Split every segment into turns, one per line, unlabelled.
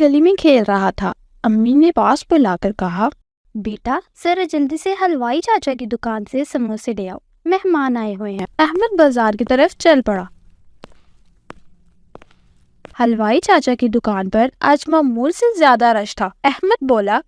गली में खेल रहा था। अम्मी ने पास बुलाकर कहा,
बेटा जरा जल्दी से हलवाई चाचा की दुकान से समोसे ले आओ, मेहमान आए हुए हैं।
अहमद बाजार की तरफ चल पड़ा। हलवाई चाचा की दुकान पर आज मामूल से ज्यादा रश था। अहमद बोला,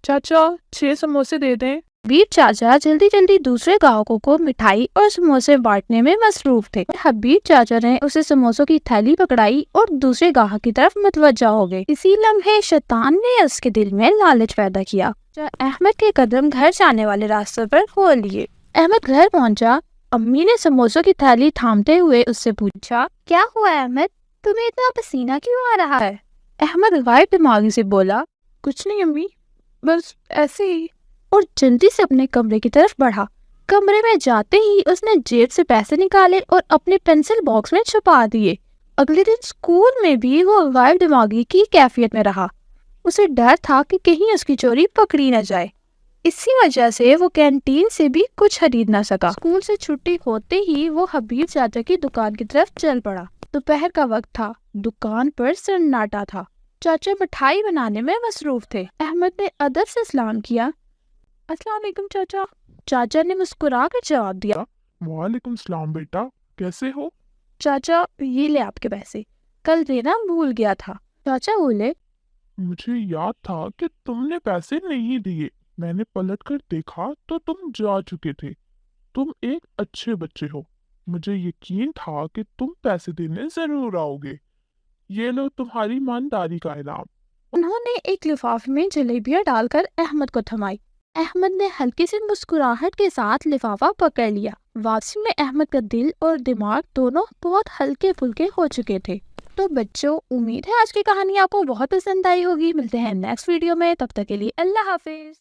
चाचा 6 समोसे दे दें।
हबीब चाचा जल्दी जल्दी दूसरे ग्राहकों को मिठाई और समोसे बांटने में मसरूफ थे। हबीब चाचा ने उसे समोसों की थैली पकड़ाई और दूसरे ग्राहक की तरफ मुतवज्जा हो गए। इसी लम्हे शैतान ने उसके दिल में लालच पैदा किया। अहमद के कदम घर जाने वाले रास्ते पर खोल लिए। अहमद घर पहुंचा। अम्मी ने समोसों की थैली थामते हुए उससे पूछा,
क्या हुआ अहमद, तुम्हें इतना पसीना क्यों आ रहा है?
अहमद गायब दिमागी से बोला,
कुछ नहीं अम्मी, बस ऐसे ही।
और जल्दी से अपने कमरे की तरफ बढ़ा। कमरे में जाते ही उसने जेब से पैसे निकाले और अपने पेंसिल बॉक्स में छुपा दिए। अगले दिन स्कूल में भी वो गायब दिमागी की कैफियत में रहा। उसे डर था कि कहीं उसकी चोरी पकड़ी न जाए। इसी वजह से वो कैंटीन से भी कुछ खरीद न सका। स्कूल से छुट्टी होते ही वो हबीब चाचा की दुकान की तरफ चल पड़ा। दोपहर का वक्त था। दुकान पर सन्नाटा था। चाचा मिठाई बनाने में मसरूफ थे। अहमद ने अदब से सलाम किया।
अस्सलाम वालेकुम चाचा।
चाचा ने मुस्कुरा कर जवाब दिया,
वालेकुम सलाम बेटा, कैसे हो?
चाचा ये ले आपके पैसे, कल देना भूल गया था। चाचा बोले,
मुझे याद था कि तुमने पैसे नहीं दिए। मैंने पलट कर देखा तो तुम जा चुके थे। तुम एक अच्छे बच्चे हो। मुझे यकीन था कि तुम पैसे देने जरूर आओगे। ये लो तुम्हारी ईमानदारी का इनाम।
उन्होंने एक लिफाफे में जलेबियां डालकर अहमद को थमाई। अहमद ने हल्की सी मुस्कुराहट के साथ लिफाफा पकड़ लिया। वापसी में अहमद का दिल और दिमाग दोनों बहुत हल्के फुल्के हो चुके थे। तो बच्चों, उम्मीद है आज की कहानी आपको बहुत पसंद आई होगी। मिलते हैं नेक्स्ट वीडियो में, तब तक के लिए अल्लाह हाफिज।